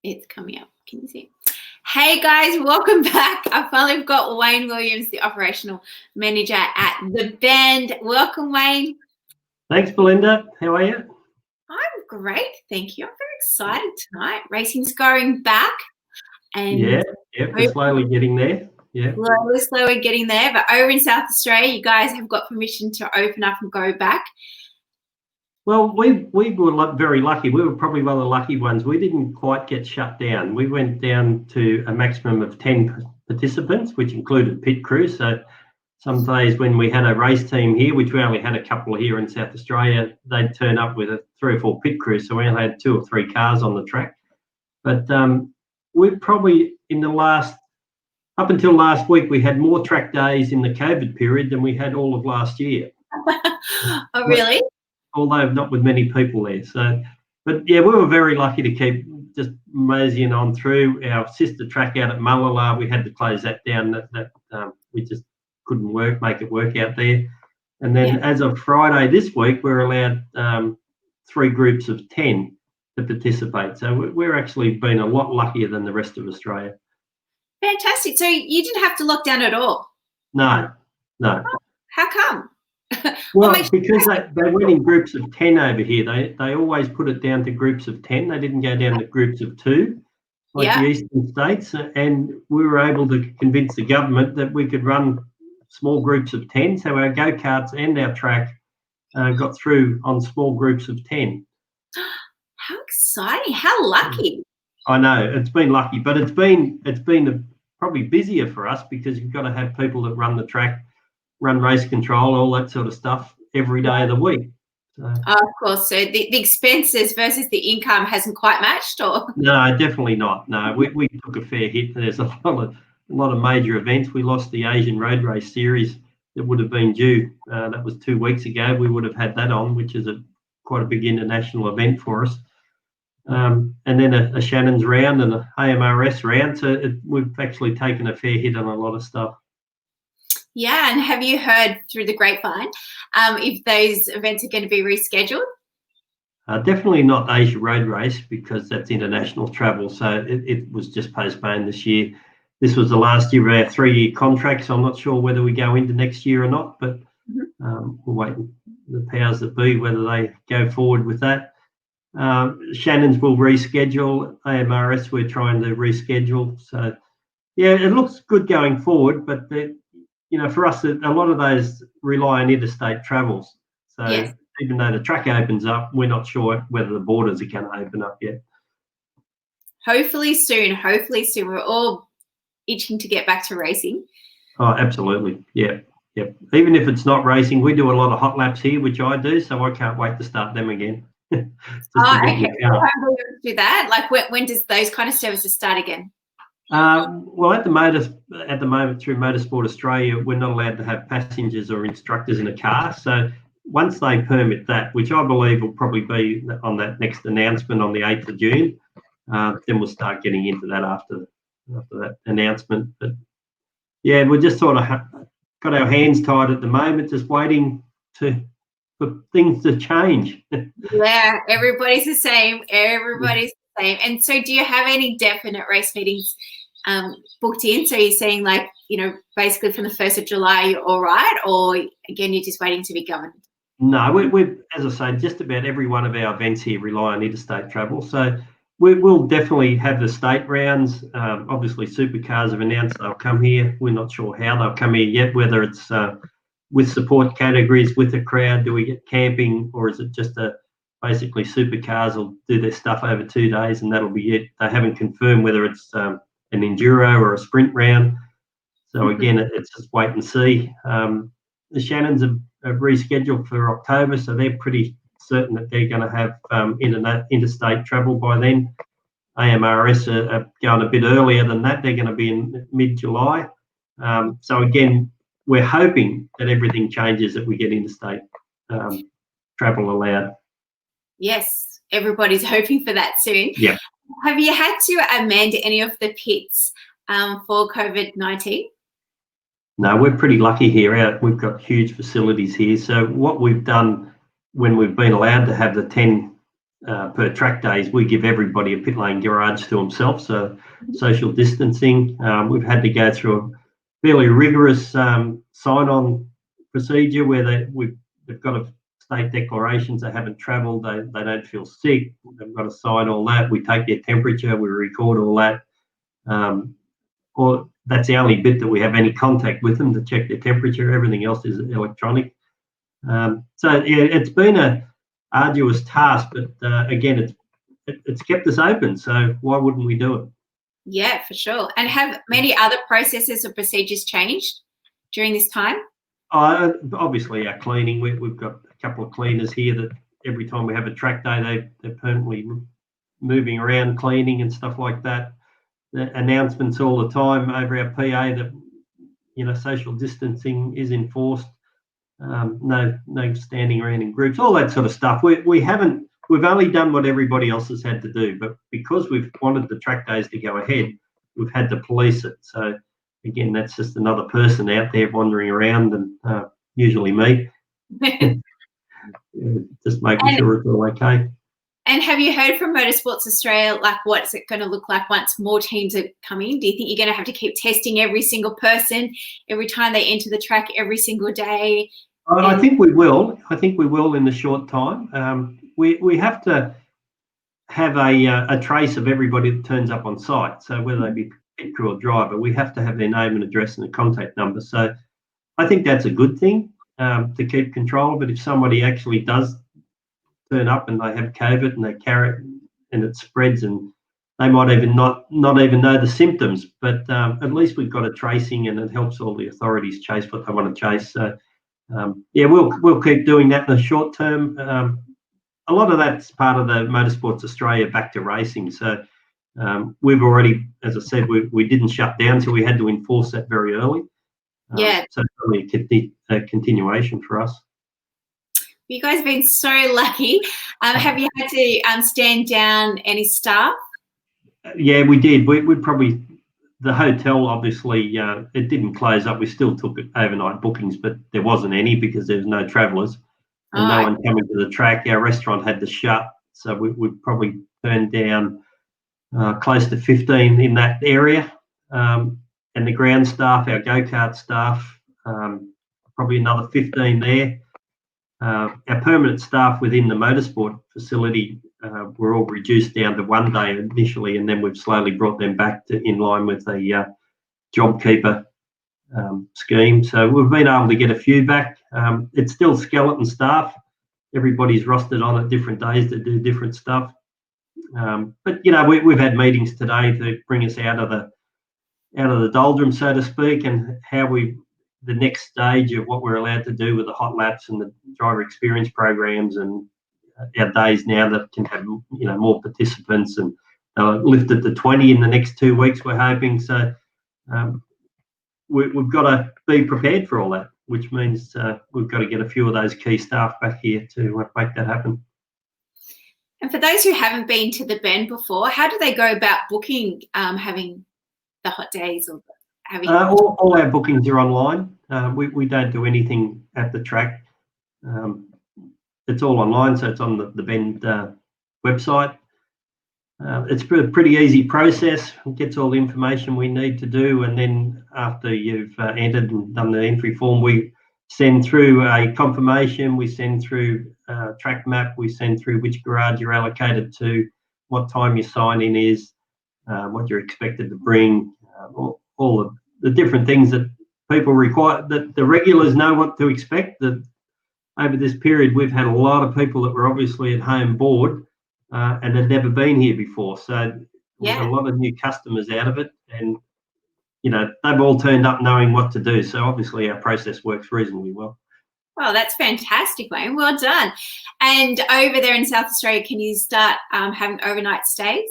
It's coming up. Can you see? Hey guys, welcome back. I finally got Wayne Williams, the operational manager at the Bend. Welcome, Wayne. Thanks, Belinda. How are you? I'm great, thank you. I'm very excited tonight. Racing's going back, and we're slowly getting there. Yeah, slowly getting there. But over in South Australia, you guys have got permission to open up and go back. Well, we were very lucky. We were probably one of the lucky ones. We didn't quite get shut down. We went down to a maximum of 10 participants, which included pit crews. So some days when we had a race team here, which we only had a couple here in South Australia, they'd turn up with 3 or 4 pit crews. So we only had 2 or 3 cars on the track. But we've probably up until last week, we had more track days in the COVID period than we had all of last year. Oh, really? Although not with many people there. So, but yeah, we were very lucky to keep just moseying on through. Our sister track out at Mullala, we had to close that down. We just couldn't make it work out there. And then as of Friday this week, we're allowed 3 groups of 10 to participate. So we're actually been a lot luckier than the rest of Australia. Fantastic. So you didn't have to lock down at all? No. Oh, how come? Well, because they went in groups of 10 over here. They always put it down to groups of 10. They didn't go down to groups of 2, like the eastern states. And we were able to convince the government that we could run small groups of 10. So our go-karts and our track got through on small groups of 10. How exciting. How lucky. I know, it's been lucky, but it's been probably busier for us because you've got to have people that run the track, run race control, all that sort of stuff every day of the week. So, of course. So the expenses versus the income hasn't quite matched, or? No, definitely not. No, we took a fair hit. There's a lot of major events. We lost the Asian Road Race Series that would have been due. That was 2 weeks ago. We would have had that on, which is quite a big international event for us. And then a Shannon's round and a AMRS round. So we've actually taken a fair hit on a lot of stuff. Yeah, and have you heard through the grapevine if those events are going to be rescheduled? Definitely not Asia Road Race because that's international travel. So it was just postponed this year. This was the last year of our 3-year contract, so I'm not sure whether we go into next year or not, but we're waiting the powers that be, whether they go forward with that. Shannon's will reschedule. AMRS we're trying to reschedule. So, yeah, it looks good going forward, but for us, a lot of those rely on interstate travels. So even though the track opens up, we're not sure whether the borders are going to open up yet. Hopefully soon. We're all itching to get back to racing. Oh, absolutely. Yeah. Even if it's not racing, we do a lot of hot laps here, which I do, so I can't wait to start them again. Okay. Do that. Like when does those kind of services start again? Well, at the moment through Motorsport Australia, we're not allowed to have passengers or instructors in a car. So once they permit that, which I believe will probably be on that next announcement on the 8th of June, then we'll start getting into that after that announcement. But yeah, we're just sort of got our hands tied at the moment, just waiting for things to change. Yeah, everybody's the same. And so do you have any definite race meetings booked in? So you're saying basically from the 1st of July, you're all right? Or again, you're just waiting to be governed? No, we're as I say, just about every one of our events here rely on interstate travel. So we'll definitely have the state rounds. Obviously, supercars have announced they'll come here. We're not sure how they'll come here yet, whether it's with support categories, with a crowd, do we get camping, or is it just basically supercars will do their stuff over 2 days and that'll be it. They haven't confirmed whether it's an enduro or a sprint round. So again, it's just wait and see. The Shannons have rescheduled for October, so they're pretty certain that they're going to have interstate travel by then. AMRS are going a bit earlier than that. They're going to be in mid-July. So again, we're hoping that everything changes, that we get interstate travel allowed. Yes, everybody's hoping for that soon. Yeah. Have you had to amend any of the pits for COVID-19? No, we're pretty lucky here. We've got huge facilities here. So what we've done when we've been allowed to have the 10 per track days, we give everybody a pit lane garage to themselves, so social distancing. We've had to go through a fairly rigorous sign-on procedure where they've got to state declarations they haven't travelled, they don't feel sick, they've got to sign all that. We take their temperature, we record all that. Or that's the only bit that we have any contact with them to check their temperature. Everything else is electronic. So yeah, it's been a arduous task, but again, it's kept us open. So why wouldn't we do it? Yeah, for sure. And have many other processes or procedures changed during this time? Obviously, our cleaning. We've got a couple of cleaners here that every time we have a track day, they're permanently moving around, cleaning and stuff like that. The announcements all the time over our PA that social distancing is enforced. No standing around in groups, all that sort of stuff. We've only done what everybody else has had to do, but because we've wanted the track days to go ahead, we've had to police it. So again, that's just another person out there wandering around, and usually me, just making sure it's all okay. And have you heard from Motorsports Australia, like what's it going to look like once more teams are coming? Do you think you're going to have to keep testing every single person every time they enter the track every single day? I think we will. I think we will in the short time. We have to have a trace of everybody that turns up on site. So whether they be pit crew or driver, we have to have their name and address and a contact number. So I think that's a good thing to keep control. But if somebody actually does turn up and they have COVID and they carry it and it spreads, and they might even not even know the symptoms, but at least we've got a tracing, and it helps all the authorities chase what they want to chase. So yeah, we'll keep doing that in the short term. A lot of that's part of the Motorsports Australia back to racing. So we've already, as I said, we didn't shut down, so we had to enforce that very early. Yeah. So it's really a continuation for us. You guys have been so lucky. Have you had to stand down any staff? Yeah, we did. We probably, the hotel, obviously, it didn't close up. We still took overnight bookings, but there wasn't any because there was no travellers and no one coming to the track. Our restaurant had to shut, so we probably turned down close to 15 in that area. And the ground staff, our go-kart staff, probably another 15 there. Our permanent staff within the motorsport facility were all reduced down to 1 day initially, and then we've slowly brought them back in line with the JobKeeper scheme. So we've been able to get a few back. It's still skeleton staff. Everybody's rostered on at different days to do different stuff. But we've had meetings today to bring us out of the doldrums, so to speak, and how the next stage of what we're allowed to do with the hot laps and the driver experience programs, and our days now that can have more participants, and lift it to 20 in the next 2 weeks, we're hoping. So we've got to be prepared for all that, which means we've got to get a few of those key staff back here to make that happen. And for those who haven't been to the Bend before, how do they go about booking having the hot days, or having all our bookings are online. We don't do anything at the track. It's all online, so it's on the Bend website. It's a pretty easy process. It gets all the information we need to do, and then after you've entered and done the entry form, we send through a confirmation, we send through a track map, we send through which garage you're allocated to, what time your sign-in is, what you're expected to bring, all the different things that people require, that the regulars know what to expect. That over this period, we've had a lot of people that were obviously at home bored and had never been here before. So we've got a lot of new customers out of it, and they've all turned up knowing what to do. So obviously our process works reasonably well. Well, that's fantastic, Wayne. Well done. And over there in South Australia, can you start having overnight stays?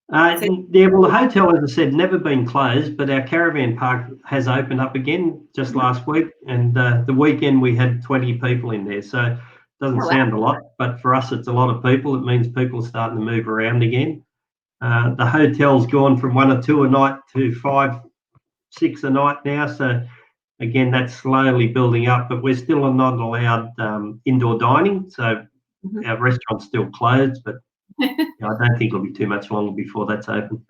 Yeah, well, the hotel, as I said, never been closed, but our caravan park has opened up again just last week, and the weekend we had 20 people in there. So it doesn't sound a lot, but for us it's a lot of people. It means people are starting to move around again. The hotel's gone from 1 or 2 a night to 5, 6 a night now. So again, that's slowly building up, but we're still not allowed indoor dining. So our restaurant's still closed, but I don't think it'll be too much longer before that's open.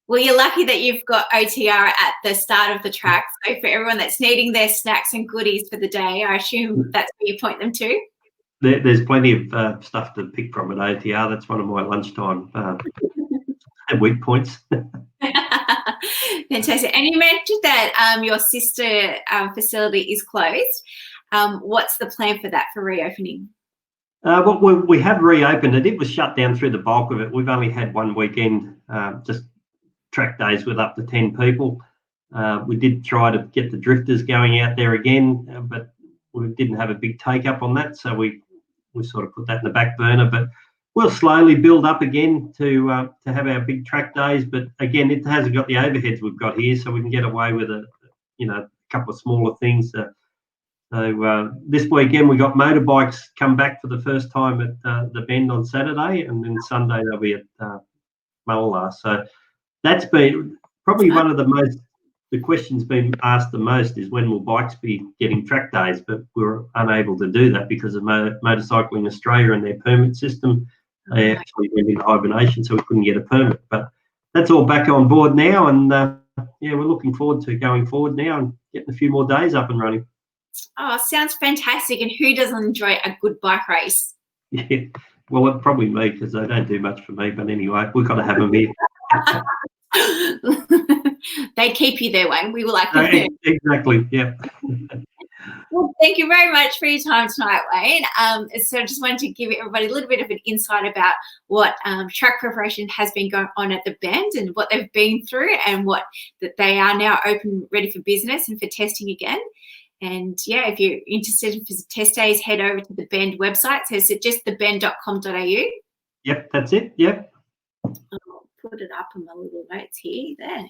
Well, you're lucky that you've got OTR at the start of the track. So for everyone that's needing their snacks and goodies for the day, I assume that's where you point them to. There's plenty of stuff to pick from at OTR. That's one of my lunchtime week points. Fantastic. And you mentioned that your sister facility is closed. What's the plan for that, for reopening? Well, we have reopened it. It was shut down through the bulk of it. We've only had one weekend, just track days with up to 10 people. We did try to get the drifters going out there again, but we didn't have a big take up on that, so we sort of put that in the back burner. But we'll slowly build up again to have our big track days. But again, it hasn't got the overheads we've got here, so we can get away with a couple of smaller things. So this weekend we got motorbikes come back for the first time at the Bend on Saturday, and then Sunday they'll be at Mullar. So that's been probably one of the questions being asked the most is when will bikes be getting track days, but we're unable to do that because of Motorcycling Australia and their permit system. They actually went into hibernation, so we couldn't get a permit. But that's all back on board now, and we're looking forward to going forward now and getting a few more days up and running. Oh, sounds fantastic. And who doesn't enjoy a good bike race? Yeah, well, probably me, because they don't do much for me. But anyway, we've got to have them here. They keep you there, Wayne. We will like them there. Exactly, yeah. Well, thank you very much for your time tonight, Wayne. So I just wanted to give everybody a little bit of an insight about what track preparation has been going on at the Bend and what they've been through, and that they are now open, ready for business and for testing again. And yeah, if you're interested in test days, head over to the Bend website. So it's just thebend.com.au. Yep, that's it. Yep. I'll put it up on my little notes here. There.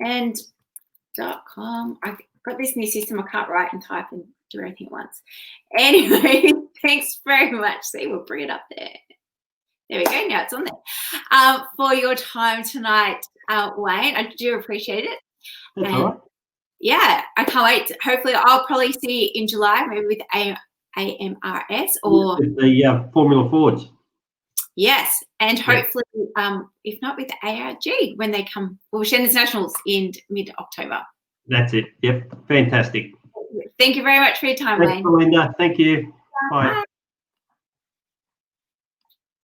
And.com. I've got this new system. I can't write and type and do everything at once. Anyway, thanks very much. See, we'll bring it up there. There we go. Now it's on there. For your time tonight, Wayne, I do appreciate it. That's all right. Yeah, I can't wait. Hopefully, I'll probably see you in July, maybe with AMRS or the Formula Fords. Yes, and hopefully, if not with ARG when they come, well, Shenandoah Nationals in mid-October. That's it. Yep, fantastic. Thank you very much for your time, Thanks, Wayne. Belinda. Thank you. Bye. Bye.